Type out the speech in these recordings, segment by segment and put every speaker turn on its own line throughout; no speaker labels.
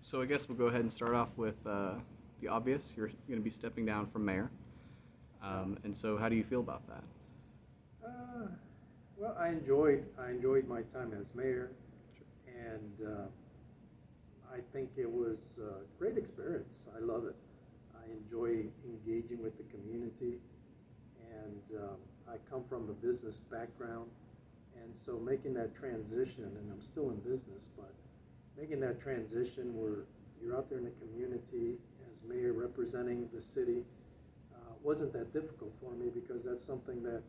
So I guess we'll go ahead and start off with the obvious. You're going to be stepping down from mayor. And so how do you feel about that?
Uh, well, I enjoyed my time as mayor, and I think it was a great experience. I love it. I enjoy engaging with the community, and I come from the business background, and so making that transition, and I'm still in business, but making that transition where you're out there in the community as mayor representing the city wasn't that difficult for me because that's something that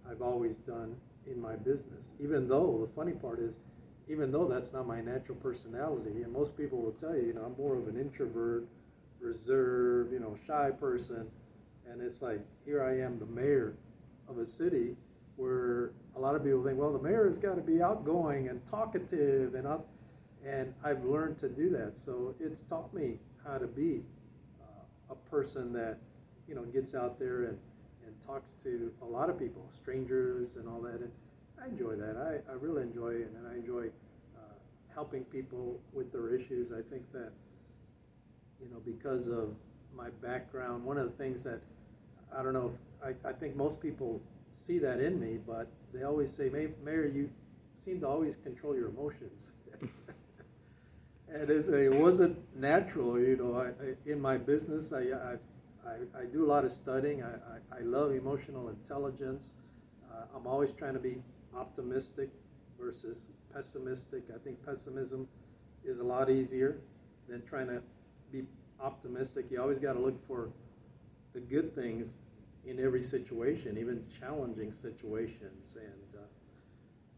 I've always done in my business. Even though the funny part is, even though that's not my natural personality, and most people will tell you, I'm more of an introvert, reserved, shy person, and it's like here I am, the mayor of a city where a lot of people think, well, the mayor has got to be outgoing and talkative and I've learned to do that. So it's taught me how to be a person that gets out there and talks to a lot of people, strangers and all that. And I enjoy that. I really enjoy it, and I enjoy helping people with their issues. I think that, because of my background, one of the things that, I don't know if, I think most people see that in me, but they always say, Mayor, you seem to always control your emotions. And it wasn't natural, in my business, I do a lot of studying. I love emotional intelligence. I'm always trying to be optimistic versus pessimistic. I think pessimism is a lot easier than trying to be optimistic. You always got to look for the good things in every situation, even challenging situations. And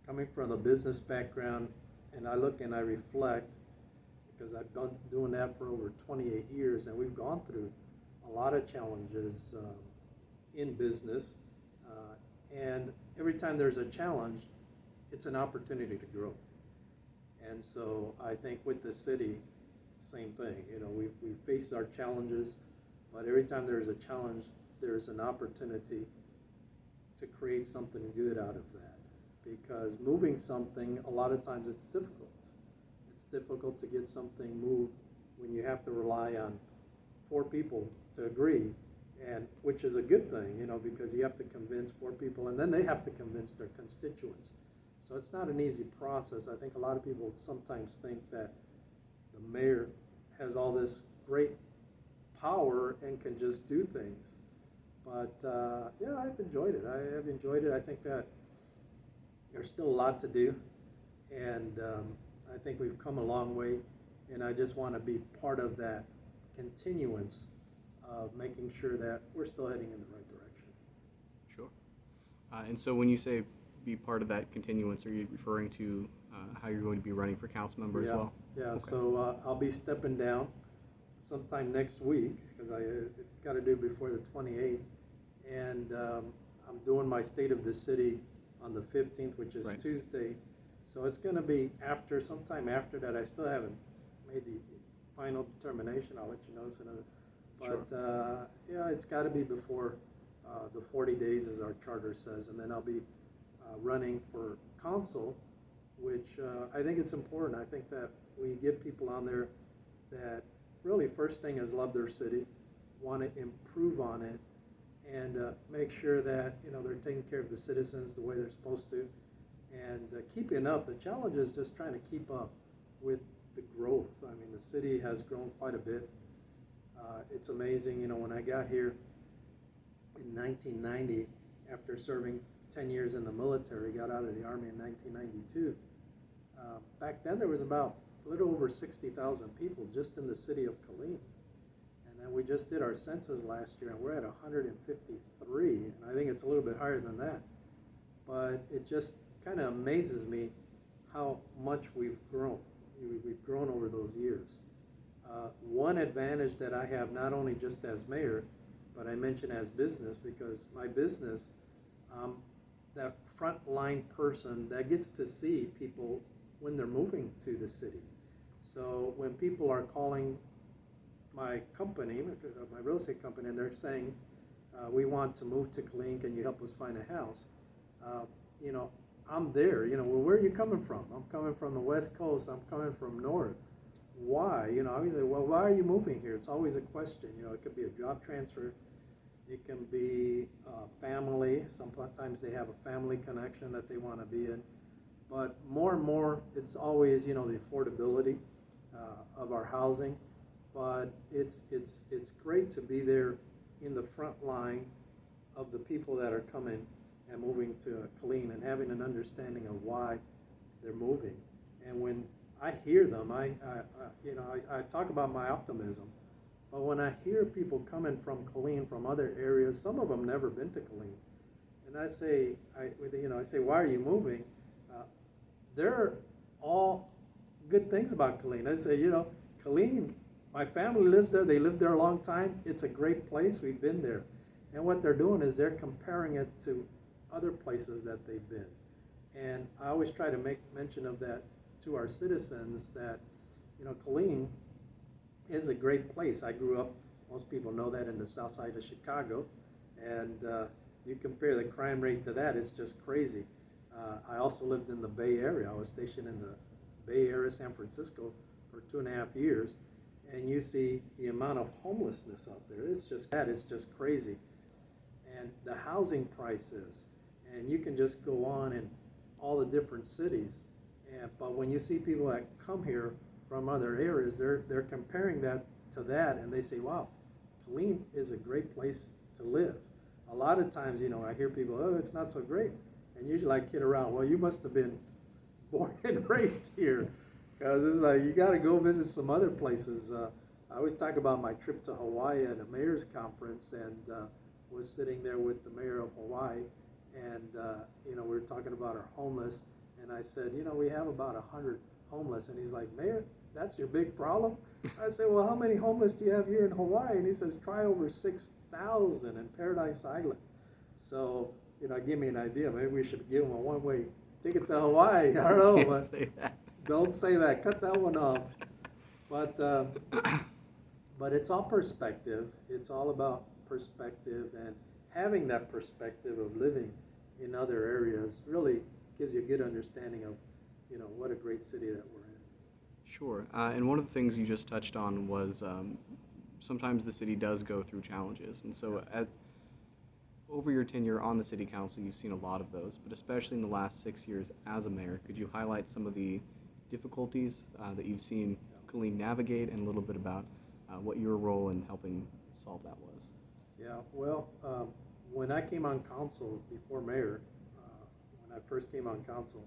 coming from a business background, and I look and I reflect, because I've been doing that for over 28 years, and we've gone through a lot of challenges in business, and every time there's a challenge, it's an opportunity to grow. And so I think with the city, same thing. We face our challenges, but every time there's a challenge, there's an opportunity to create something good out of that. Because moving something, a lot of times it's difficult. It's difficult to get something moved when you have to rely on 4 people to agree, and which is a good thing, because you have to convince 4 people, and then they have to convince their constituents. So it's not an easy process. I think a lot of people sometimes think that the mayor has all this great power and can just do things. But yeah, I've enjoyed it. I have enjoyed it. I think that there's still a lot to do, and I think we've come a long way, and I just want to be part of that continuance of making sure that we're still heading in the right direction.
Sure. And so when you say be part of that continuance, are you referring to how you're going to be running for council member as well?
Yeah,
Okay.
so I'll be stepping down sometime next week because I got to do it before the 28th, and I'm doing my State of the City on the 15th, which is
Right.
Tuesday. So it's going to be sometime after that. I still haven't made the final determination. I'll let you know soon. But
Sure.
yeah, it's got to be before the 40 days, as our charter says, and then I'll be running for council, which I think it's important. I think that we get people on there that really first thing is love their city, want to improve on it, and make sure that they're taking care of the citizens the way they're supposed to, and keeping up. The challenge is just trying to keep up with the growth. I mean, the city has grown quite a bit. It's amazing, when I got here in 1990, after serving 10 years in the military, got out of the Army in 1992. Back then there was about a little over 60,000 people just in the city of Killeen. And then we just did our census last year, and we're at 153, and I think it's a little bit higher than that. But it just kind of amazes me how much we've grown. We've grown over those years. One advantage that I have, not only just as mayor, but I mention as business, because my business, that frontline person that gets to see people when they're moving to the city. So when people are calling my company, my real estate company, and they're saying, we want to move to Killeen, can you help us find a house? I'm there, well, where are you coming from? I'm coming from the West Coast, I'm coming from north. why? You know, I always say, well, why are you moving here? It's always a question. You know, it could be a job transfer. It can be family. Sometimes they have a family connection that they want to be in. But more and more, it's always, you know, the affordability of our housing. But it's great to be there in the front line of the people that are coming and moving to Killeen and having an understanding of why they're moving. And when I hear them, I talk about my optimism. But when I hear people coming from Killeen, from other areas, some of them never been to Killeen, and I say, why are you moving? There are all good things about Killeen. I say, you know, Killeen, my family lives there. They lived there a long time. It's a great place. We've been there. And what they're doing is they're comparing it to other places that they've been. And I always try to make mention of that to our citizens that, you know, Killeen is a great place. I grew up, most people know that, in the south side of Chicago. And you compare the crime rate to that, it's just crazy. I also lived in the Bay Area. I was stationed in the Bay Area, San Francisco, for 2.5 years. And you see the amount of homelessness out there. It's just crazy. And the housing prices, and you can just go on in all the different cities. But when you see people that come here from other areas, they're comparing that to that, and they say, wow, Killeen is a great place to live. A lot of times, you know, I hear people, oh, it's not so great. And usually I kid around, well, you must have been born and raised here. Because it's like, you got to go visit some other places. I always talk about my trip to Hawaii at a mayor's conference, and was sitting there with the mayor of Hawaii, and you know, we were talking about our homeless, and I said, you know, we have about 100 homeless, and he's like, Mayor, that's your big problem? I said, well, how many homeless do you have here in Hawaii? And he says, try over 6,000 in Paradise Island. So, you know, give me an idea. Maybe we should give him a one-way ticket to Hawaii. I don't know.
Can't say that.
Don't say that. Cut that one off. But it's all perspective. It's all about perspective, and having that perspective of living in other areas really gives you a good understanding of, you know, what a great city that we're in.
Sure. And one of the things you just touched on was sometimes the city does go through challenges. And so over your tenure on the city council, you've seen a lot of those, but especially in the last 6 years as a mayor, could you highlight some of the difficulties that you've seen Killeen navigate, and a little bit about what your role in helping solve that was?
Yeah, well, when I came on council before mayor, when I first came on council,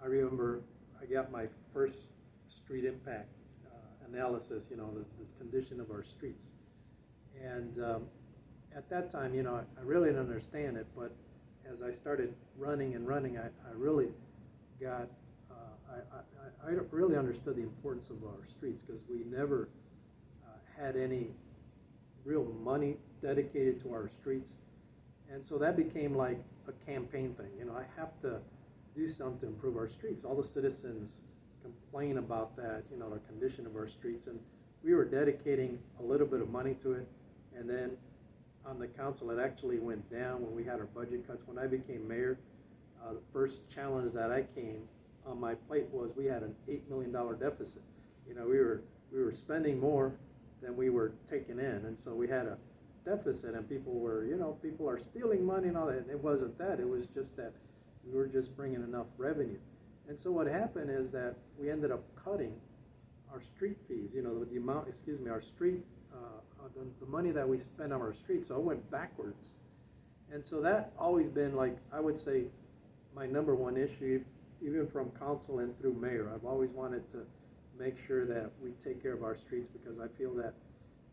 I remember I got my first street impact analysis, you know, the condition of our streets. And at that time, you know, I really didn't understand it, but as I started running, I really got, I really understood the importance of our streets, because we never had any real money dedicated to our streets. And so that became like a campaign thing. You know, I have to do something to improve our streets. All the citizens complain about that, you know, the condition of our streets. And we were dedicating a little bit of money to it. And then on the council, it actually went down when we had our budget cuts. When I became mayor, the first challenge that I came on my plate was we had an $8 million deficit. You know, we were spending more than we were taking in. And so we had a deficit, and people were, you know, people are stealing money and all that. And it wasn't that. It was just that we were just bringing enough revenue. And so what happened is that we ended up cutting our street fees, you know, the amount, our street, the money that we spend on our streets. So it went backwards. And so that always been, like, I would say, my number one issue, even from council and through mayor. I've always wanted to make sure that we take care of our streets, because I feel that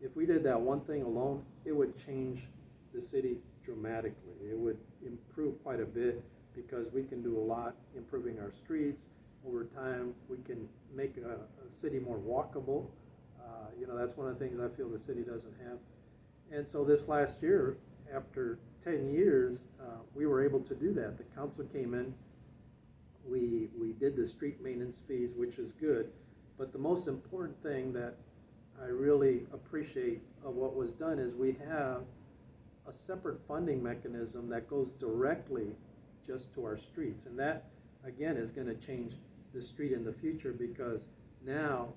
if we did that one thing alone, it would change the city dramatically. It would improve quite a bit, because we can do a lot improving our streets. Over time, we can make a city more walkable. You know, that's one of the things I feel the city doesn't have. And so this last year, after 10 years, we were able to do that. The council came in, we did the street maintenance fees, which is good. But the most important thing that I really appreciate of what was done is we have a separate funding mechanism that goes directly just to our streets. And that, again, is going to change the street in the future, because now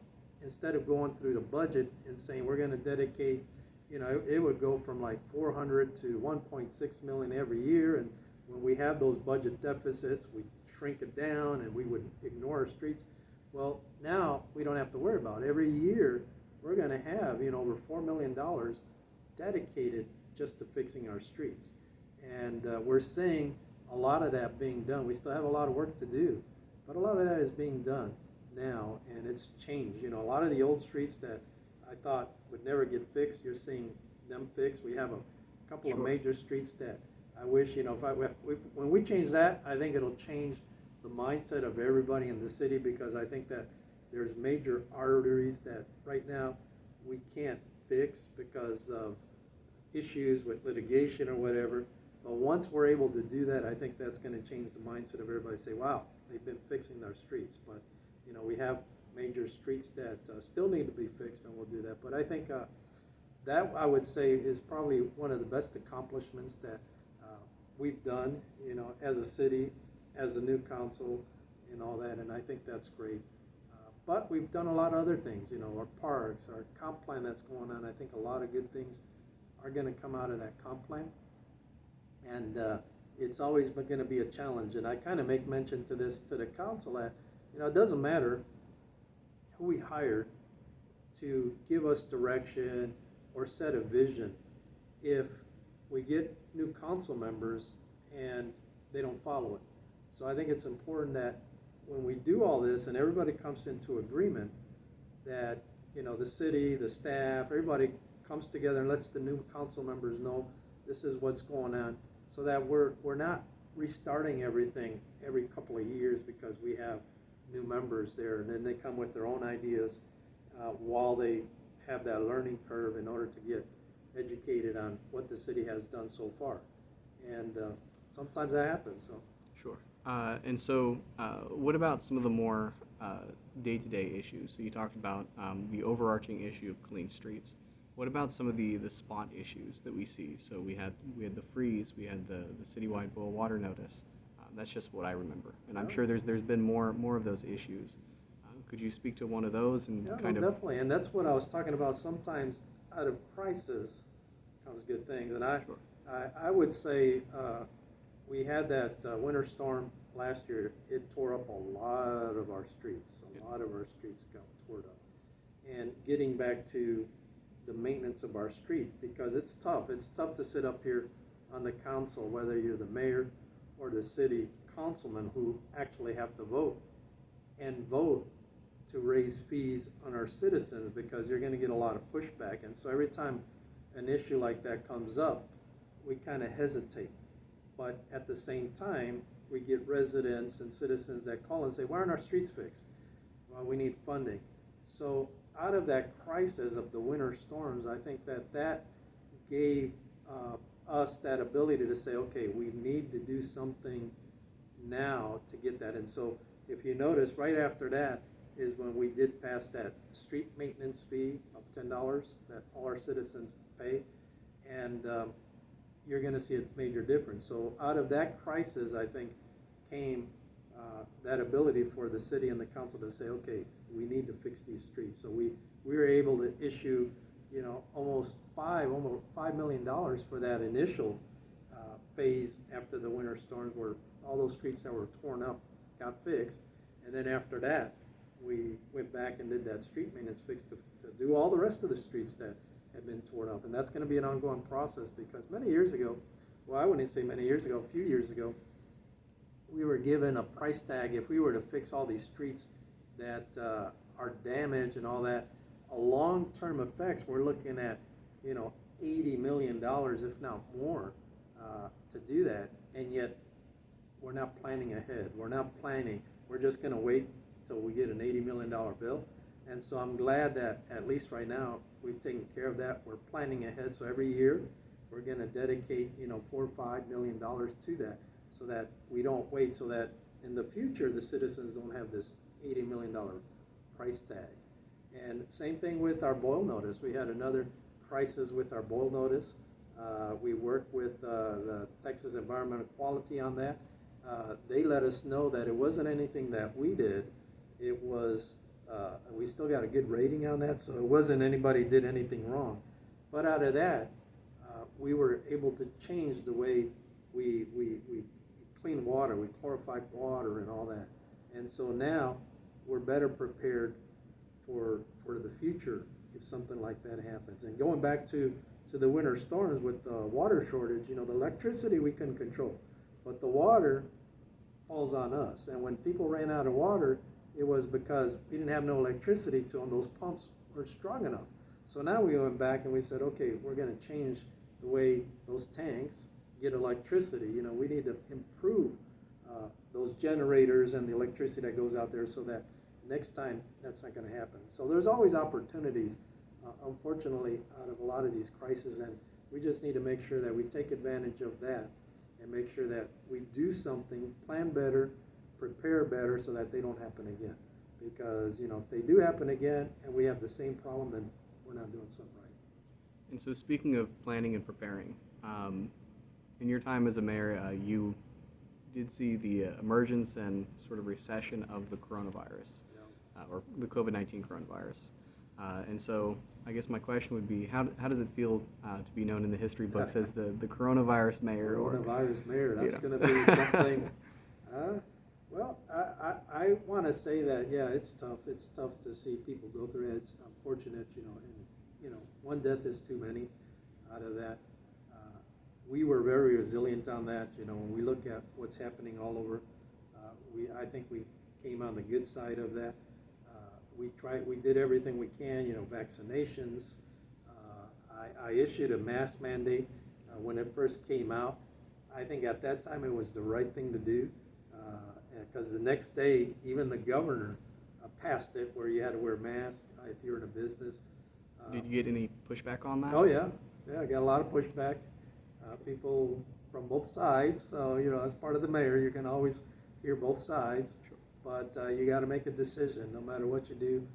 instead of going through the budget and saying we're going to dedicate, it would go from like 400 to 1.6 million every year, and when we have those budget deficits, we shrink it down and we would ignore our streets. Well, now we don't have to worry about it. Every year we're going to have over $4 million dedicated just to fixing our streets, and we're seeing a lot of that being done. We still have a lot of work to do, but a lot of that is being done now, and it's changed. A lot of the old streets that I thought would never get fixed, you're seeing them fixed. We have a couple of major streets that I wish, when we change that, I think it'll change the mindset of everybody in the city, because I think that there's major arteries that right now we can't fix because of issues with litigation or whatever. But once we're able to do that, I think that's going to change the mindset of everybody. Say, wow, they've been fixing their streets. But we have major streets that still need to be fixed, and we'll do that. But I think that, I would say, is probably one of the best accomplishments that we've done, as a city, as a new council, and all that. And I think that's great. But we've done a lot of other things, our parks, our comp plan that's going on. I think a lot of good things are going to come out of that comp plan. And it's always going to be a challenge. And I kind of make mention to this to the council that, it doesn't matter who we hire to give us direction or set a vision if we get new council members and they don't follow it. So I think it's important that when we do all this and everybody comes into agreement, that the city, the staff, everybody comes together and lets the new council members know this is what's going on, so that we're not restarting everything every couple of years because we have new members there, and then they come with their own ideas while they have that learning curve in order to get educated on what the city has done so far. And sometimes that happens. So.
Sure. And so what about some of the more day-to-day issues? So you talked about the overarching issue of clean streets. What about some of the spot issues that we see? So we had the freeze, we had the citywide boil water notice. That's just what I remember, and I'm sure there's been more of those issues. Could you speak to one of those and
definitely, and that's what I was talking about. Sometimes out of crisis comes good things, and I would say we had that winter storm last year. It tore up a lot of our streets. A lot of our streets got torn up, and getting back to the maintenance of our street, because it's tough. It's tough to sit up here on the council, whether you're the mayor or the city councilman, who actually have to vote to raise fees on our citizens, because you're going to get a lot of pushback. And so every time an issue like that comes up, we kind of hesitate. But at the same time, we get residents and citizens that call and say, why aren't our streets fixed? Well, we need funding. So out of that crisis of the winter storms, I think that gave us that ability to say, okay, we need to do something now to get that. And so if you notice, right after that is when we did pass that street maintenance fee of $10 that all our citizens pay, and you're going to see a major difference. So out of that crisis, I think, came that ability for the city and the council to say, okay, we need to fix these streets. So we were able to issue almost $5 million for that initial phase after the winter storms, where all those streets that were torn up got fixed. And then after that, we went back and did that street maintenance fix to do all the rest of the streets that had been torn up. And that's going to be an ongoing process, because many years ago, well, I wouldn't say many years ago, a few years ago, we were given a price tag if we were to fix all these streets that are damaged and all that. A long-term effects, we're looking at, $80 million, if not more, to do that. And yet, we're not planning ahead. We're not planning. We're just going to wait till we get an $80 million bill. And so I'm glad that at least right now we've taken care of that. We're planning ahead. So every year we're going to dedicate, $4 or $5 million to that, so that we don't wait, so that in the future the citizens don't have this $80 million price tag. And same thing with our boil notice. We had another crisis with our boil notice. We worked with the Texas Environmental Quality on that. They let us know that it wasn't anything that we did. It was We still got a good rating on that, so it wasn't anybody did anything wrong. But out of that, we were able to change the way we clean water, we chlorified water and all that. And so now we're better prepared for the future if something like that happens. And going back to the winter storms with the water shortage, you know, the electricity we couldn't control, but the water falls on us. And when people ran out of water, it was because we didn't have no electricity to them. Those pumps weren't strong enough. So now we went back and we said, okay, we're going to change the way those tanks get electricity. You know, we need to improve those generators and the electricity that goes out there so that next time that's not going to happen. So there's always opportunities, unfortunately, out of a lot of these crises, and we just need to make sure that we take advantage of that and make sure that we do something, plan better, prepare better so that they don't happen again. Because, you know, if they do happen again and we have the same problem, then we're not doing something right.
And so speaking of planning and preparing, in your time as a mayor, you did see the emergence and sort of recession of the coronavirus, or the COVID-19 coronavirus. And so I guess my question would be, how does it feel to be known in the history books as the coronavirus mayor?
Coronavirus mayor, that's
you know.
going to be something. Well, I want to say that, yeah, it's tough. It's tough to see people go through it. It's unfortunate, you know, and, you know, one death is too many out of that. We were very resilient on that. You know, when we look at what's happening all over, I think we came on the good side of that. We did everything we can, you know, vaccinations. I issued a mask mandate when it first came out. I think at that time it was the right thing to do, because the next day, even the governor passed it where you had to wear a mask if you were in a business.
Did you get any pushback on that?
Oh yeah, I got a lot of pushback. People from both sides, so you know, as part of the mayor, you can always hear both sides.
Sure.
But you got to make a decision, no matter what you do.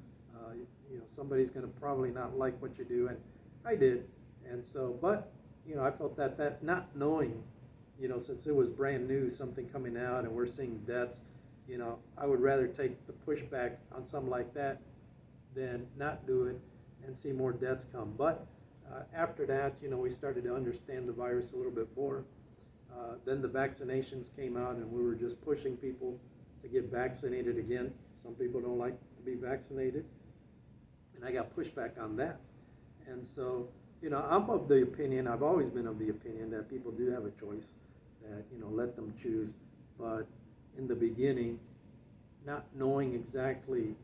You know, somebody's going to probably not like what you do, and I did. And so, but you know, I felt that not knowing, you know, since it was brand new, something coming out, and we're seeing deaths, you know, I would rather take the pushback on something like that than not do it and see more deaths come. But after that, you know, we started to understand the virus a little bit more. Then the vaccinations came out, and we were just pushing people to get vaccinated again. Some people don't like to be vaccinated, and I got pushback on that. And so, you know, I'm of the opinion, I've always been of the opinion that people do have a choice, that, you know, let them choose. But in the beginning, not knowing exactly,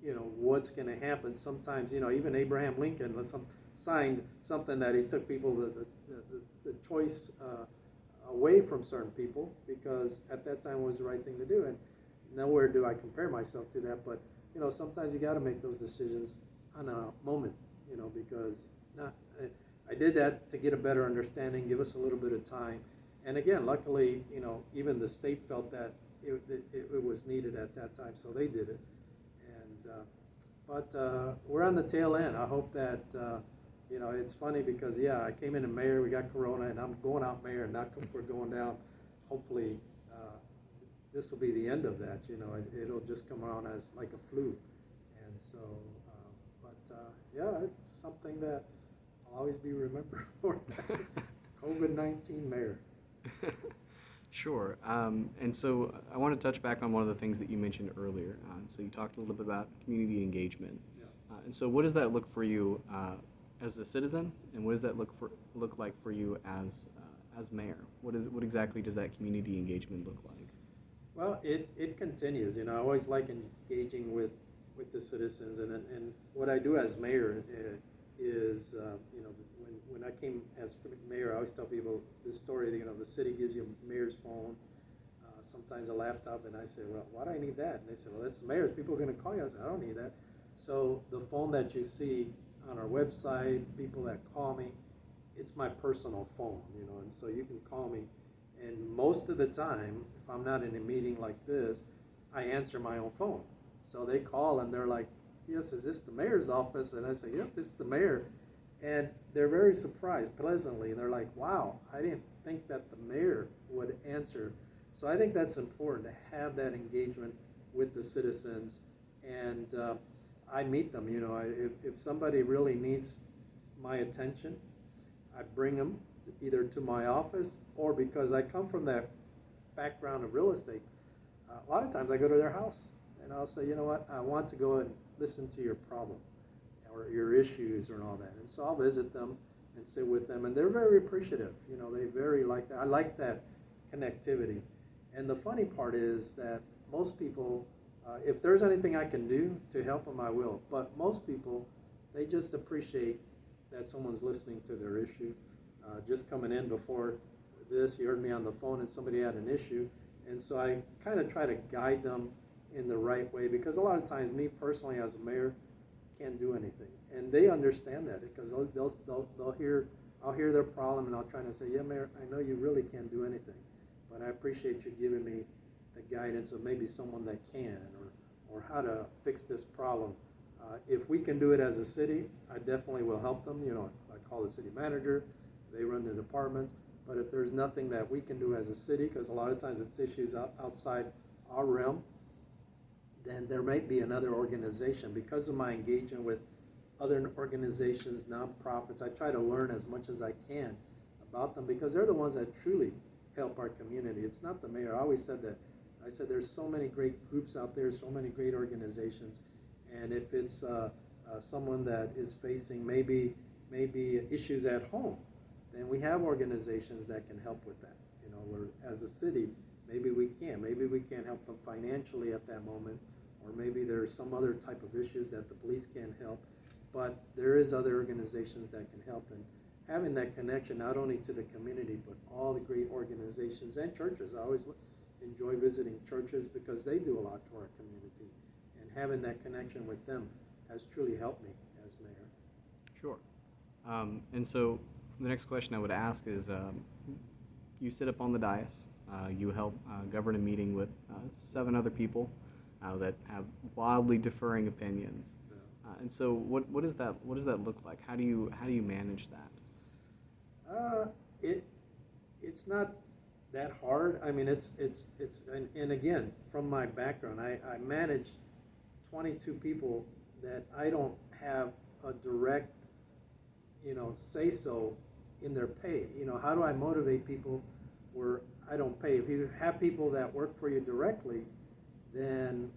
you know, what's going to happen, sometimes, you know, even Abraham Lincoln signed something that he took people the choice away from certain people, because at that time was the right thing to do. And nowhere do I compare myself to that, but you know, sometimes you got to make those decisions on a moment, you know, because I did that to get a better understanding, give us a little bit of time. And again, luckily, you know, even the state felt that it was needed at that time, so they did it. And but we're on the tail end. I hope that you know, it's funny because, yeah, I came in as mayor, we got corona, and I'm going out mayor, and now we're going down. Hopefully, this will be the end of that, you know. It'll just come around as like a flu. And so, yeah, it's something that I'll always be remembered for. COVID-19 mayor.
Sure. And so I want to touch back on one of the things that you mentioned earlier. So you talked a little bit about community engagement.
Yeah.
And so what does that look for you as a citizen, and what does that look like for you as mayor? What exactly does that community engagement look like?
Well, it continues. You know, I always like engaging with the citizens, and what I do as mayor is, you know, when I came as mayor, I always tell people this story. You know, the city gives you a mayor's phone, sometimes a laptop, and I say, well, why do I need that? And they say, well, that's the mayor's. People are going to call you. I said, I don't need that. So the phone that you see on our website, people that call me, it's my personal phone, you know, and so you can call me. And most of the time, if I'm not in a meeting like this, I answer my own phone. So they call and they're like, yes, is this the mayor's office? And I say, yep, this is the mayor. And they're very surprised, pleasantly. They're like, wow, I didn't think that the mayor would answer. So I think that's important to have that engagement with the citizens and I meet them. If somebody really needs my attention, I bring them either to my office, or because I come from that background of real estate, a lot of times I go to their house and I'll say, you know what, I want to go and listen to your problem or your issues and all that. And so I'll visit them and sit with them, and they're very appreciative. They very like that. I like that connectivity. And the funny part is that most people, if there's anything I can do to help them, I will. But most people, they just appreciate that someone's listening to their issue. Just coming in before this, you heard me on the phone and somebody had an issue. And so I kind of try to guide them in the right way, because a lot of times, me personally as a mayor, can't do anything. And they understand that, because I'll hear their problem, and I'll try to say, yeah, Mayor, I know you really can't do anything, but I appreciate you giving me the guidance of maybe someone that can, or how to fix this problem. If we can do it as a city, I definitely will help them. I call the city manager, they run the departments. But if there's nothing that we can do as a city, because a lot of times it's issues outside our realm, then there might be another organization. Because of my engagement with other organizations, nonprofits, I try to learn as much as I can about them, because they're the ones that truly help our community. It's not the mayor. I always said that. I said there's so many great groups out there, so many great organizations, and if it's someone that is facing maybe issues at home, then we have organizations that can help with that. Where as a city, maybe we can't help them financially at that moment, or maybe there's some other type of issues that the police can't help, but there is other organizations that can help. And having that connection not only to the community, but all the great organizations and churches. I always enjoy visiting churches, because they do a lot to our community, and having that connection with them has truly helped me as mayor.
Sure. And so the next question I would ask is, you sit up on the dais, you help govern a meeting with 7 other people that have wildly differing opinions.
Yeah.
And so what does that look like? How do you manage that?
It's not that hard. I mean, and again, from my background, I manage 22 people that I don't have a direct, say-so in their pay. How do I motivate people where I don't pay? If you have people that work for you directly, then,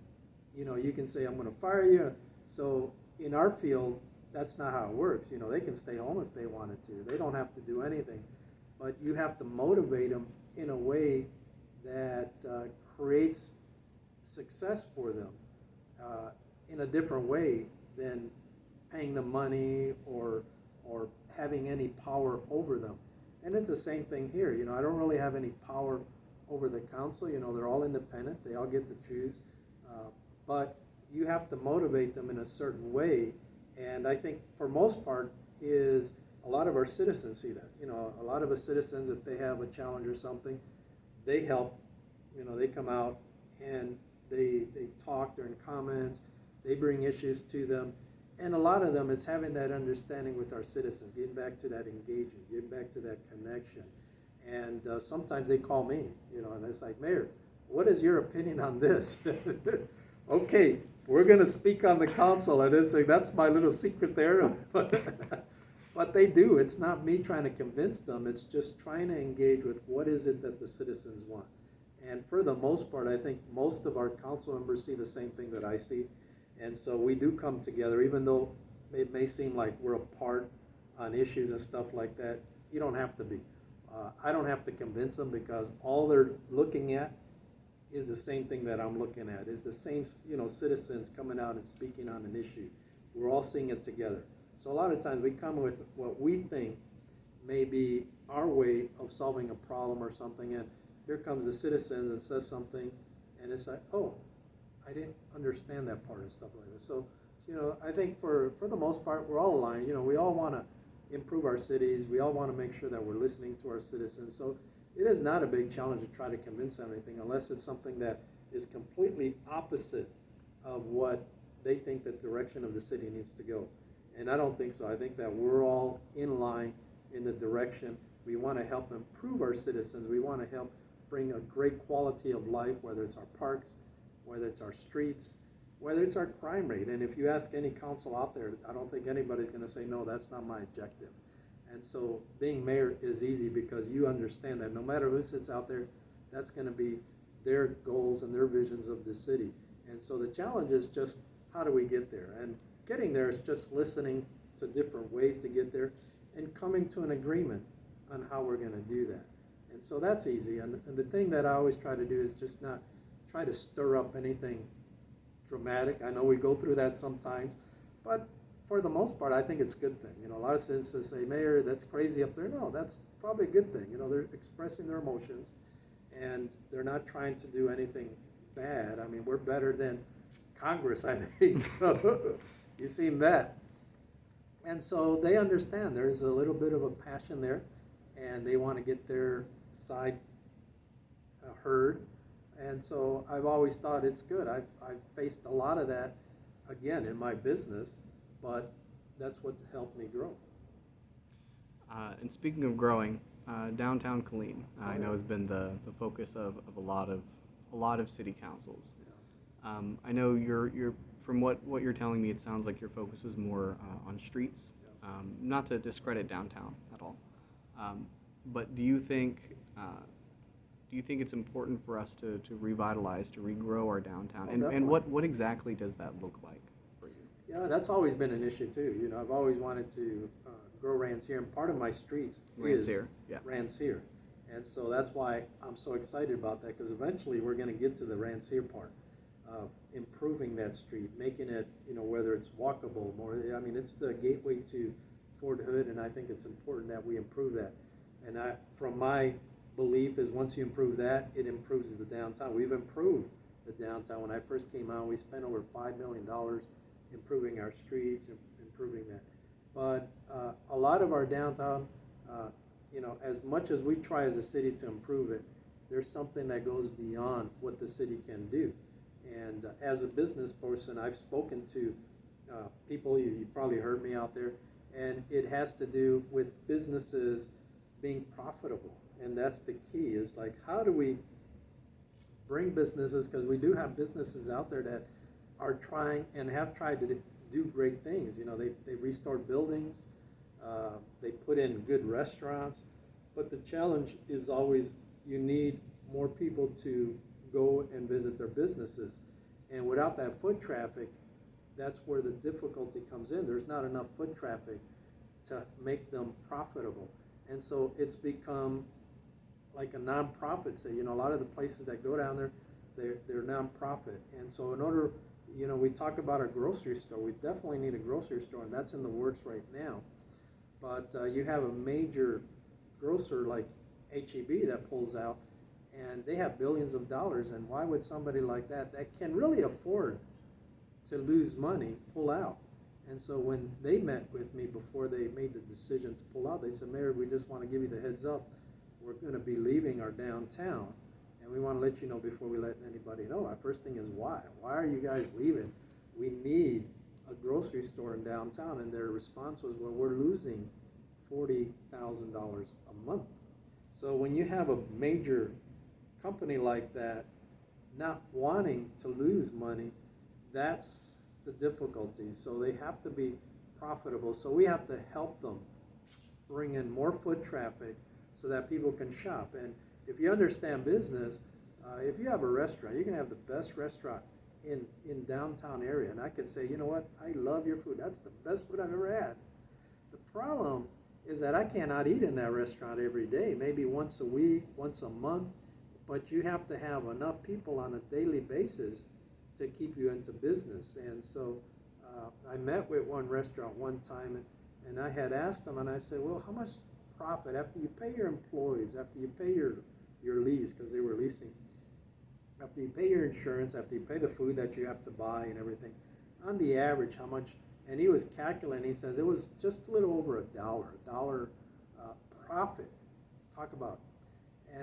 you can say, I'm going to fire you. So in our field, that's not how it works. They can stay home if they wanted to. They don't have to do anything. But you have to motivate them in a way that creates success for them in a different way than paying them money or having any power over them. And it's the same thing here. I don't really have any power over the council. They're all independent. They all get to choose. But you have to motivate them in a certain way. And I think for most part is a lot of our citizens see that. A lot of the citizens, if they have a challenge or something, they help. They come out and they talk during comments. They bring issues to them. And a lot of them is having that understanding with our citizens, getting back to that engagement, getting back to that connection. And sometimes they call me, and it's like, Mayor, what is your opinion on this? Okay, we're going to speak on the council. And it's like, that's my little secret there. But they do. It's not me trying to convince them. It's just trying to engage with what is it that the citizens want. And for the most part, I think most of our council members see the same thing that I see. And so we do come together, even though it may seem like we're apart on issues and stuff like that. You don't have to be. I don't have to convince them, because all they're looking at is the same thing that I'm looking at, is the same, citizens coming out and speaking on an issue. We're all seeing it together. So a lot of times we come with what we think may be our way of solving a problem or something, and here comes the citizens and says something, and it's like, oh, I didn't understand that part and stuff like this. So I think for the most part, we're all aligned. We all want to improve our cities. We all want to make sure that we're listening to our citizens. So it is not a big challenge to try to convince them anything, unless it's something that is completely opposite of what they think the direction of the city needs to go. And I don't think so. I think that we're all in line in the direction. We want to help improve our citizens. We want to help bring a great quality of life, whether it's our parks, whether it's our streets, whether it's our crime rate. And if you ask any council out there, I don't think anybody's going to say, no, that's not my objective. And so being mayor is easy because you understand that no matter who sits out there, that's going to be their goals and their visions of the city. And so the challenge is just how do we get there? And getting there is just listening to different ways to get there and coming to an agreement on how we're going to do that. And so that's easy. And the thing that I always try to do is just not try to stir up anything dramatic. I know we go through that sometimes, but for the most part, I think it's a good thing. You know, a lot of citizens say, Mayor, that's crazy up there. No, that's probably a good thing. You know, they're expressing their emotions, and they're not trying to do anything bad. I mean, we're better than Congress, I think. So you've seen that. And so they understand there's a little bit of a passion there, and they want to get their side heard. And so I've always thought it's good. I've faced a lot of that, again, in my business, but that's what's helped me grow.
And speaking of growing, downtown Killeen, I know has been the focus of a lot of city councils.
Yeah.
I know you're from what you're telling me, it sounds like your focus is more on streets.
Yeah.
Not to discredit downtown at all, but do you think it's important for us to revitalize, to regrow our downtown?
Oh,
And what exactly does that look like for you?
Yeah, that's always been an issue too. You know, I've always wanted to grow Rancier, and part of my streets
Rancier,
is
yeah.
Rancier. And so that's why I'm so excited about that, because eventually we're going to get to the Rancier part of improving that street, making it, you know, whether it's walkable more. I mean, it's the gateway to Fort Hood, and I think it's important that we improve that. And from my belief is once you improve that, it improves the downtown. We've improved the downtown. When I first came out, we spent over $5 million improving our streets, improving that. But a lot of our downtown, you know, as much as we try as a city to improve it, there's something that goes beyond what the city can do. And as a business person, I've spoken to people, you probably heard me out there, and it has to do with businesses being profitable. And that's the key, is like, how do we bring businesses, because we do have businesses out there that are trying and have tried to do great things. You know, they restored buildings, they put in good restaurants, but the challenge is always you need more people to go and visit their businesses. And without that foot traffic, that's where the difficulty comes in. There's not enough foot traffic to make them profitable. And so it's become like a nonprofit. So, you know, a lot of the places that go down there, they're nonprofit. And so in order, you know, we talk about a grocery store. We definitely need a grocery store, and that's in the works right now. But you have a major grocer like H-E-B that pulls out, and they have billions of dollars, and why would somebody like that can really afford to lose money pull out? And so when they met with me before they made the decision to pull out, they said, Mayor, we just want to give you the heads up. We're going to be leaving our downtown, and we want to let you know before we let anybody know. Our first thing is why? Why are you guys leaving? We need a grocery store in downtown. And their response was, well, we're losing $40,000 a month. So when you have a major company like that not wanting to lose money, that's the difficulty. So they have to be profitable. So we have to help them bring in more foot traffic so that people can shop. And if you understand business, if you have a restaurant, you can have the best restaurant in downtown area. And I could say, you know what, I love your food. That's the best food I've ever had. The problem is that I cannot eat in that restaurant every day, maybe once a week, once a month, but you have to have enough people on a daily basis to keep you into business. And so I met with one restaurant one time, and I had asked them, and I said, well, how much profit after you pay your employees, after you pay your lease, because they were leasing, after you pay your insurance, after you pay the food that you have to buy and everything, on the average, how much? And he was calculating, he says it was just a little over a dollar profit. Talk about it.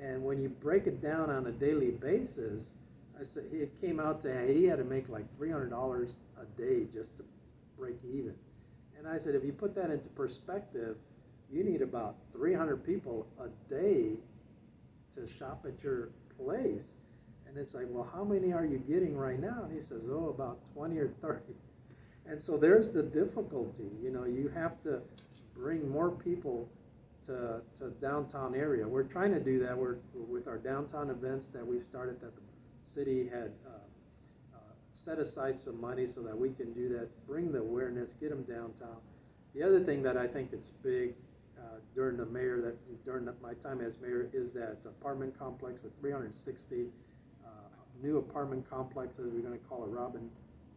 And when you break it down on a daily basis, I said it came out to he had to make like $300 a day just to break even. And I said, if you put that into perspective, you need about 300 people a day to shop at your place. And it's like, well, how many are you getting right now? And he says, oh, about 20 or 30. And so there's the difficulty. You have to bring more people to downtown area. We're trying to do that. We're with our downtown events that we've started, that the city had set aside some money so that we can do that, bring the awareness, get them downtown. The other thing that I think it's big during my time as mayor is that apartment complex with 360 new apartment complexes. We're going to call it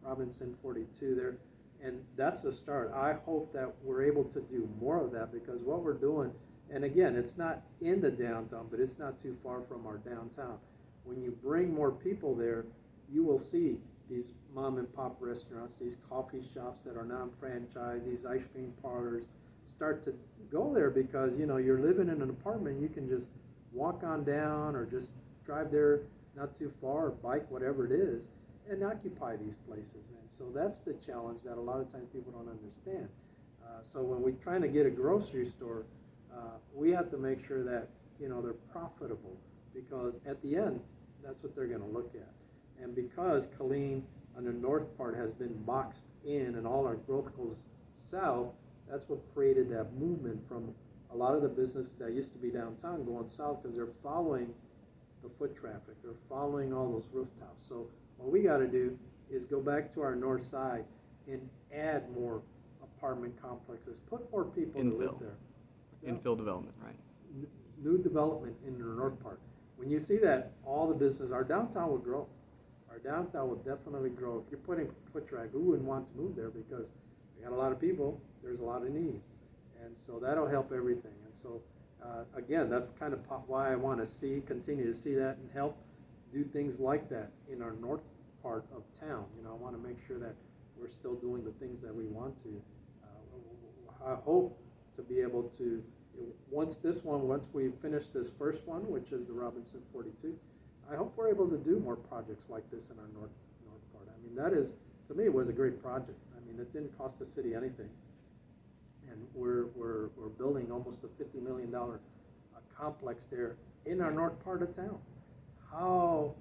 Robinson 42 there. And that's the start. I hope that we're able to do more of that, because what we're doing, and again, it's not in the downtown, but it's not too far from our downtown. When you bring more people there, you will see these mom and pop restaurants, these coffee shops that are non-franchised, these ice cream parlors start to go there, because you're living in an apartment. You can just walk on down or just drive there not too far, or bike, whatever it is, and occupy these places. And so that's the challenge that a lot of times people don't understand. So when we're trying to get a grocery store, we have to make sure that they're profitable, because at the end, that's what they're going to look at. And because Killeen on the north part has been boxed in and all our growth goes south, that's what created that movement from a lot of the businesses that used to be downtown going south, because they're following the foot traffic. They're following all those rooftops. So what we got to do is go back to our north side and add more apartment complexes, put more people to live there.
Infill development, right?
New development in the north part. When you see that, all the business, our downtown will grow. Our downtown will definitely grow. If you're putting foot traffic, who wouldn't want to move there? Because we got a lot of people, there's a lot of need. And so that'll help everything. And so again, that's kind of why I want to continue to see that and help do things like that in our north part of town. I want to make sure that we're still doing the things that we want to. I hope to be able to, once we finish this first one, which is the Robinson 42, I hope we're able to do more projects like this in our north part. I mean, that is, to me, it was a great project. I mean, it didn't cost the city anything. And we're building almost a $50 million complex there in our north part of town. How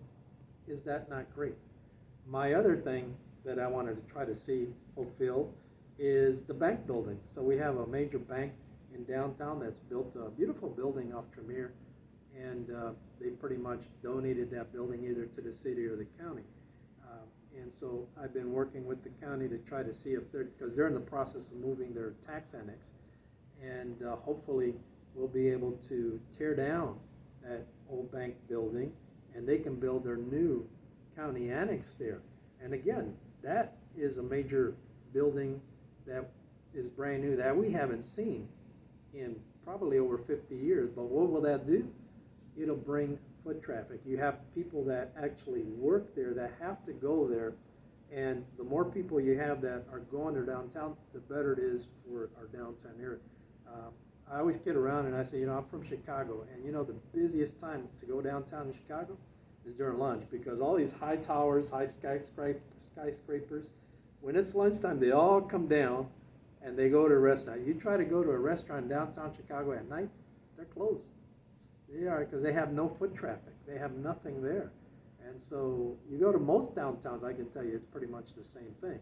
is that not great? My other thing that I wanted to try to see fulfilled is the bank building. So we have a major bank in downtown that's built a beautiful building off Tremere, and they pretty much donated that building either to the city or the county. And so I've been working with the county to try to see if because they're in the process of moving their tax annex, and hopefully we'll be able to tear down that old bank building and they can build their new county annex there. And again, that is a major building that is brand new that we haven't seen in probably over 50 years. But what will that do? It'll bring foot traffic. You have people that actually work there that have to go there, and the more people you have that are going to downtown, the better it is for our downtown area. I always kid around and I say, I'm from Chicago, and the busiest time to go downtown in Chicago is during lunch, because all these high towers, high skyscrapers, when it's lunchtime, they all come down and they go to a restaurant. You try to go to a restaurant in downtown Chicago at night, they're closed. They are, because they have no foot traffic. They have nothing there. And so you go to most downtowns, I can tell you it's pretty much the same thing.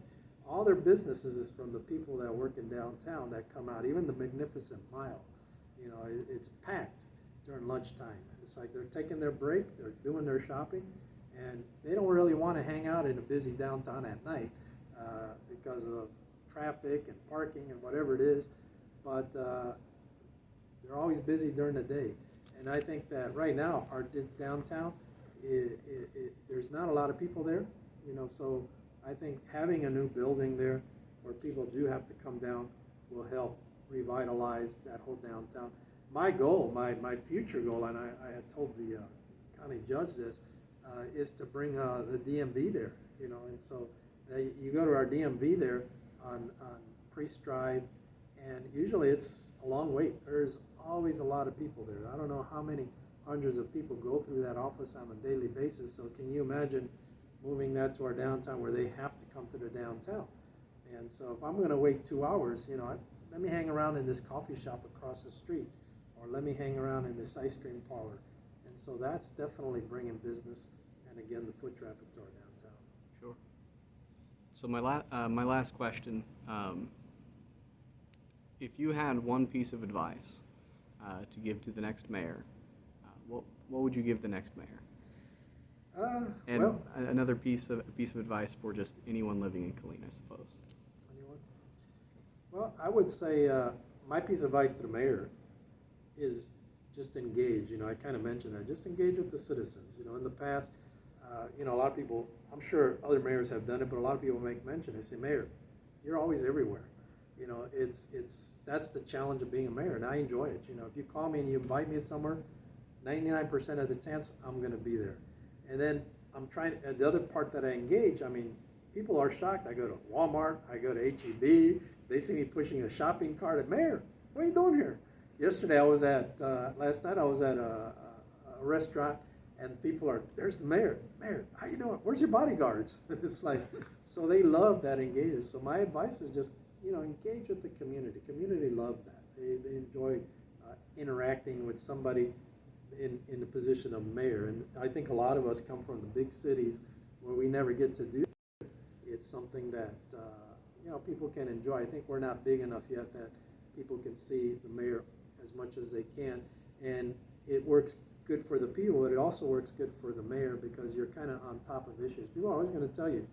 All their businesses is from the people that work in downtown that come out, even the Magnificent Mile. It's packed during lunchtime. It's like they're taking their break, they're doing their shopping, and they don't really want to hang out in a busy downtown at night because of traffic and parking and whatever it is. But they're always busy during the day. And I think that right now, our downtown, there's not a lot of people there, so I think having a new building there where people do have to come down will help revitalize that whole downtown. My goal, my future goal, and I had told the county judge this, is to bring the DMV there, and so you go to our DMV there on Priest Drive, and usually it's a long wait. There's always a lot of people there. I don't know how many hundreds of people go through that office on a daily basis, so can you imagine moving that to our downtown where they have to come to the downtown? And so if I'm going to wait 2 hours, let me hang around in this coffee shop across the street, or let me hang around in this ice cream parlor. And so that's definitely bringing business. And again, the foot traffic to our downtown.
Sure. So my last question, if you had one piece of advice to give to the next mayor, what would you give the next mayor? And
Well,
another piece of advice for just anyone living in Killeen, I suppose.
anyone? Well, I would say my piece of advice to the mayor is just engage. I kind of mentioned that. Just engage with the citizens. In the past, a lot of people, I'm sure other mayors have done it, but a lot of people make mention. They say, Mayor, you're always everywhere. That's the challenge of being a mayor, and I enjoy it. If you call me and you invite me somewhere, 99% of the chance I'm going to be there. And then and the other part that I engage, people are shocked. I go to Walmart, I go to HEB, they see me pushing a shopping cart at Mayor, what are you doing here? Last night I was at a restaurant, and people are, there's the mayor, how you doing? Where's your bodyguards? It's like, so they love that engagement. So my advice is just, engage with the community. Community loves that. They enjoy interacting with somebody in the position of mayor. And I think a lot of us come from the big cities where we never get to do it. It's something that, people can enjoy. I think we're not big enough yet that people can see the mayor as much as they can. And it works good for the people, but it also works good for the mayor because you're kind of on top of issues. People are always going to tell you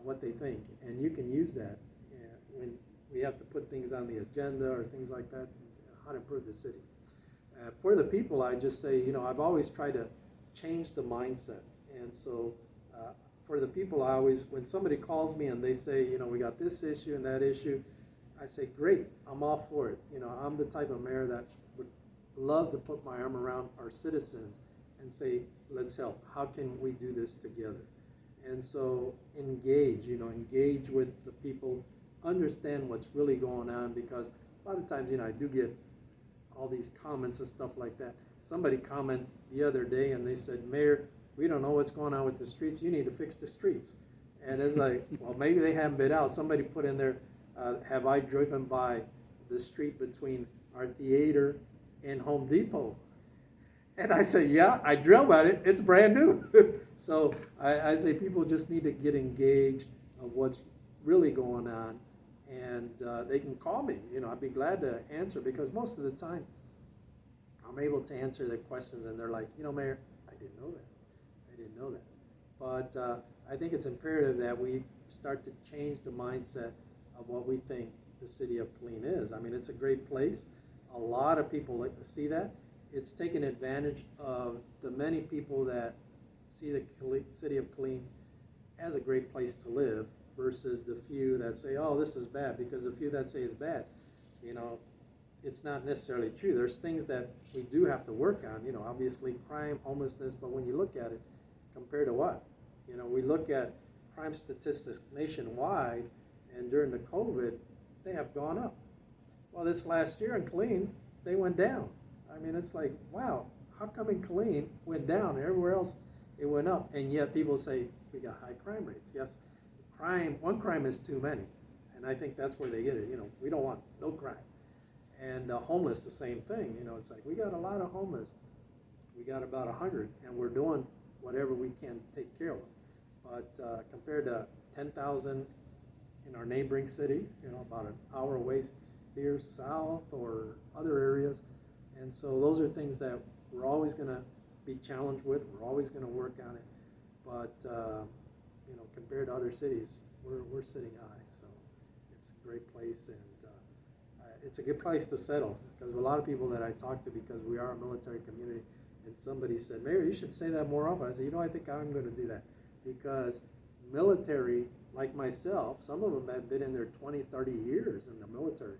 what they think, and you can use that when we have to put things on the agenda or things like that, how to improve the city. For the people, I just say, I've always tried to change the mindset. And so for the people, I always, when somebody calls me and they say, we got this issue and that issue, I say, great, I'm all for it. I'm the type of mayor that would love to put my arm around our citizens and say, let's help. How can we do this together? And so engage with the people, understand what's really going on, because a lot of times, I do get all these comments and stuff like that. Somebody commented the other day and they said, Mayor, we don't know what's going on with the streets. You need to fix the streets. And it's like, well, maybe they haven't been out. Somebody put in there, have I driven by the street between our theater and Home Depot? And I say, yeah, I drove at it. It's brand new. So I say people just need to get engaged of what's really going on. And they can call me. I'd be glad to answer, because most of the time I'm able to answer their questions and they're like, Mayor, I didn't know that. But I think it's imperative that we start to change the mindset of what we think the city of Killeen is. It's a great place. A lot of people like to see that. It's taken advantage of the many people that see the city of Killeen as a great place to live versus the few that say, oh, this is bad, because the few that say it's bad, it's not necessarily true. There's things that we do have to work on, obviously crime, homelessness, but when you look at it, compared to what? We look at crime statistics nationwide, and during the COVID, they have gone up. Well, this last year in Killeen, they went down. It's like, wow, how come in Killeen went down and everywhere else it went up? And yet people say we got high crime rates. Yes, one crime is too many. And I think that's where they get it. We don't want no crime. And homeless, the same thing. It's like we got a lot of homeless. We got about 100, and we're doing whatever we can to take care of them. But compared to 10,000 in our neighboring city, about an hour away here south or other areas. And so those are things that we're always going to be challenged with. We're always going to work on it. But, compared to other cities, we're sitting high. So it's a great place, and it's a good place to settle. Because a lot of people that I talk to, because we are a military community, and somebody said, Mayor, you should say that more often. I said, I think I'm going to do that. Because military, like myself, some of them have been in there 20, 30 years in the military.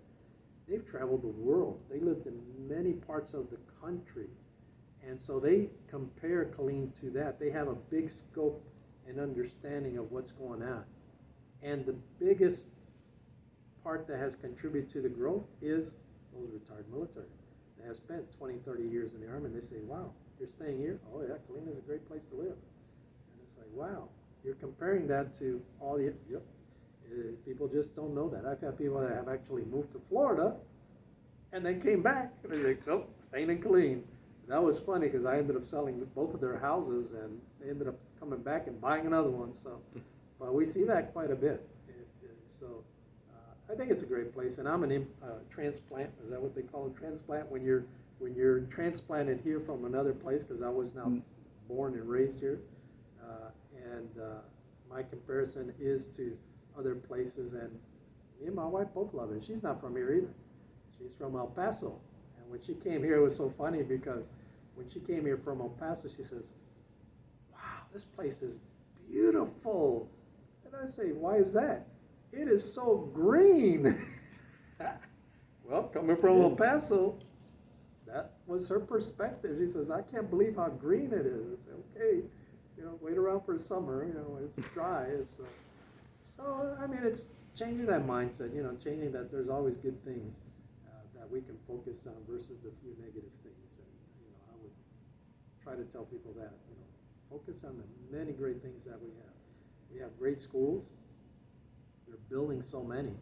They've traveled the world. They lived in many parts of the country. And so they compare Killeen to that. They have a big scope and understanding of what's going on. And the biggest part that has contributed to the growth is those retired military. They have spent 20, 30 years in the Army, and they say, wow, you're staying here? Oh yeah, Killeen is a great place to live. And it's like, wow, you're comparing that to all the, yep. People just don't know that. I've had people that have actually moved to Florida and then came back, and they're like, nope, staying in Killeen. That was funny, because I ended up selling both of their houses, and they ended up coming back and buying another one. So, but we see that quite a bit. And so I think it's a great place. And I'm an transplant. Is that what they call a transplant when you're transplanted here from another place? Because I was now born and raised here, and my comparison is to other places. And me and my wife both love it. She's not from here either. She's from El Paso. And when she came here, it was so funny because when she came here from El Paso, she says, "Wow, this place is beautiful." And I say, "Why is that?" "It is so green." Well, coming from El Paso, that was her perspective. She says, "I can't believe how green it is." I say, "Okay, wait around for summer. It's dry." So I mean, it's changing that mindset. Changing that there's always good things that we can focus on versus the few negative things. And I would try to tell people that focus on the many great things that we have. We have great schools. They're building so many.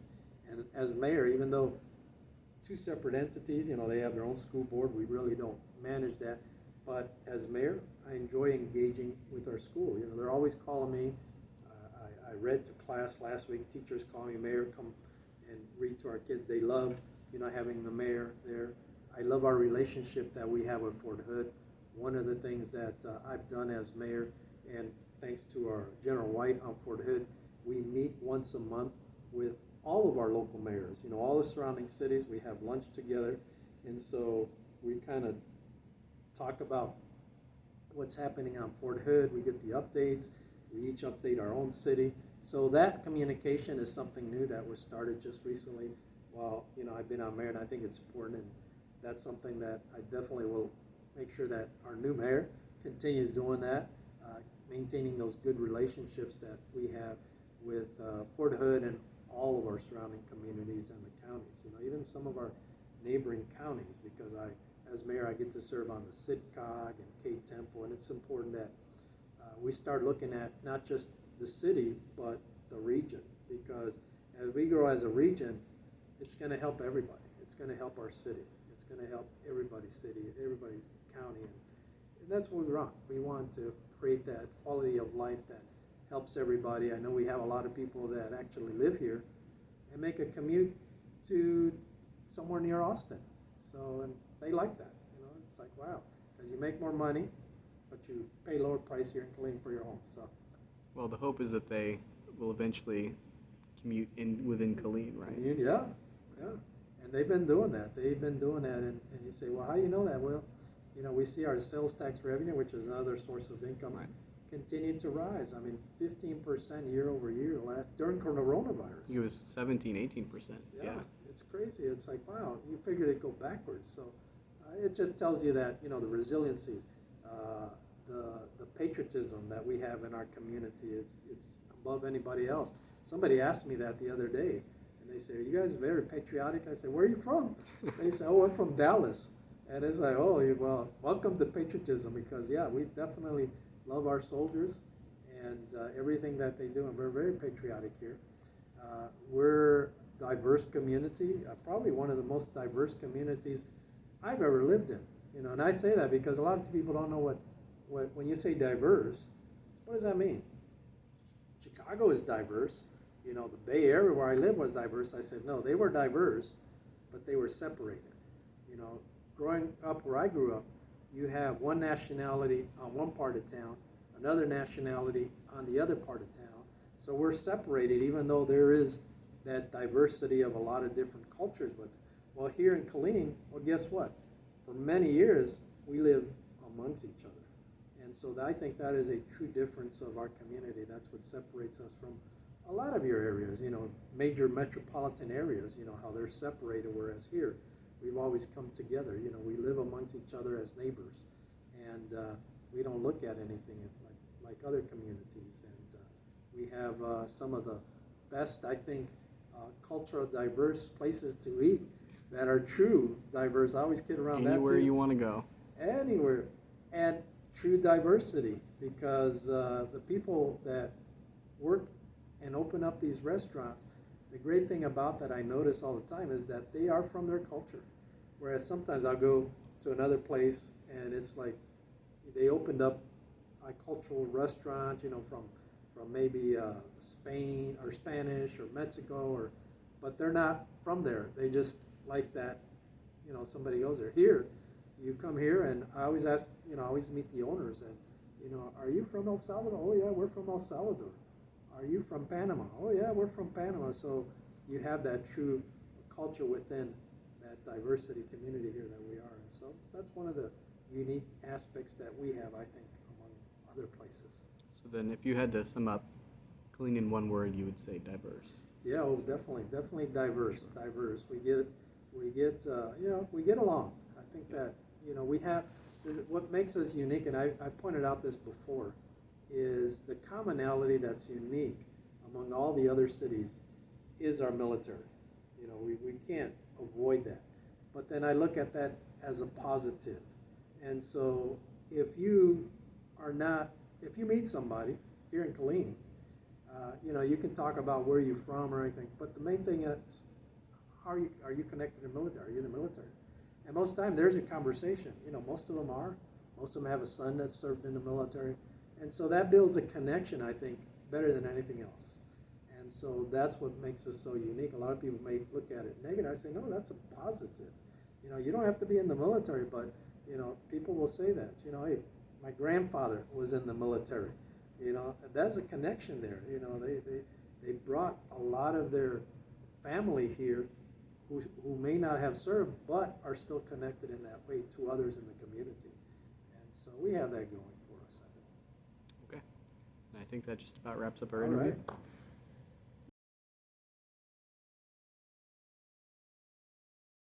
And as mayor, even though two separate entities, they have their own school board, we really don't manage that. But as mayor, I enjoy engaging with our school. They're always calling me. I read to class last week. Teachers call me, "Mayor, come and read to our kids." They love, having the mayor there. I love our relationship that we have with Fort Hood. One of the things that I've done as mayor, and thanks to our General White on Fort Hood, we meet once a month with all of our local mayors, all the surrounding cities. We have lunch together, and so we kind of talk about what's happening on Fort Hood. We get the updates. We each update our own city. So that communication is something new that was started just recently while I've been on mayor, and I think it's important, and that's something that I definitely will make sure that our new mayor continues doing that, maintaining those good relationships that we have with Fort Hood and all of our surrounding communities and the counties, even some of our neighboring counties, because as mayor, I get to serve on the SITCOG and K-Temple, and it's important that we start looking at not just the city, but the region, because as we grow as a region, it's going to help everybody. It's going to help our city. It's going to help everybody's city, everybody's county, and that's what we want. We want to create that quality of life that helps everybody. I know we have a lot of people that actually live here and make a commute to somewhere near Austin. So, and they like that. It's like, wow, because you make more money, but you pay lower price here in Killeen for your home. So,
well, the hope is that they will eventually commute within Killeen, right?
Yeah. And they've been doing that. And you say, well, how do you know that? Well, we see our sales tax revenue, which is another source of income,
right,
continue to rise. I mean, 15% year over year during coronavirus.
It was 17, 18%. Yeah.
It's crazy. It's like, wow, you figured it'd go backwards. So it just tells you that, the resiliency, the patriotism that we have in our community, it's above anybody else. Somebody asked me that the other day, and they say, "Are you guys very patriotic?" I said, "Where are you from?" They say, "Oh, I'm from Dallas." And it's like, oh, well, welcome to patriotism, because, yeah, we definitely love our soldiers and everything that they do, and we're very patriotic here. We're a diverse community, probably one of the most diverse communities I've ever lived in. And I say that because a lot of people don't know what when you say diverse, what does that mean? Chicago is diverse. The Bay Area where I live was diverse. I said, no, they were diverse, but they were separated. Growing up where I grew up, you have one nationality on one part of town, another nationality on the other part of town. So we're separated, even though there is that diversity of a lot of different cultures with it. Well, here in Killeen, well, guess what? For many years, we live amongst each other. And so I think that is a true difference of our community. That's what separates us from a lot of your areas, major metropolitan areas, how they're separated, whereas here, we've always come together. We live amongst each other as neighbors, and we don't look at anything like other communities. And we have some of the best, I think, cultural diverse places to eat that are true diverse. I always kid around that too.
Anywhere you want to go.
Anywhere. And true diversity, because the people that work and open up these restaurants, the great thing about that I notice all the time is that they are from their culture. Whereas sometimes I'll go to another place and it's like they opened up a cultural restaurant, from maybe Spain or Spanish or Mexico, but they're not from there. They just like that, somebody goes there. Here, you come here, and I always ask, I always meet the owners, and, are you from El Salvador? Oh, yeah, we're from El Salvador. Are you from Panama? Oh, yeah, we're from Panama. So you have that true culture within that diversity community here that we are. And so that's one of the unique aspects that we have, I think, among other places.
So then if you had to sum up Killeen in one word, you would say diverse.
Yeah, oh, definitely diverse. We get along. I think that, we have, what makes us unique, and I pointed out this before, is the commonality that's unique among all the other cities is our military. We can't avoid that. But then I look at that as a positive. And so if you meet somebody here in Killeen, you can talk about where you're from or anything, but the main thing is, are you connected to the military? Are you in the military? And most of the time there's a conversation. Most of them are. Most of them have a son that's served in the military. And so that builds a connection, I think, better than anything else. And so that's what makes us so unique. A lot of people may look at it negative. I say, no, that's a positive. You don't have to be in the military, but, people will say that. Hey, my grandfather was in the military. There's a connection there. They brought a lot of their family here who may not have served, but are still connected in that way to others in the community. And so we have that going for us, I think.
Okay. I think that just about wraps up our
All
interview.
right.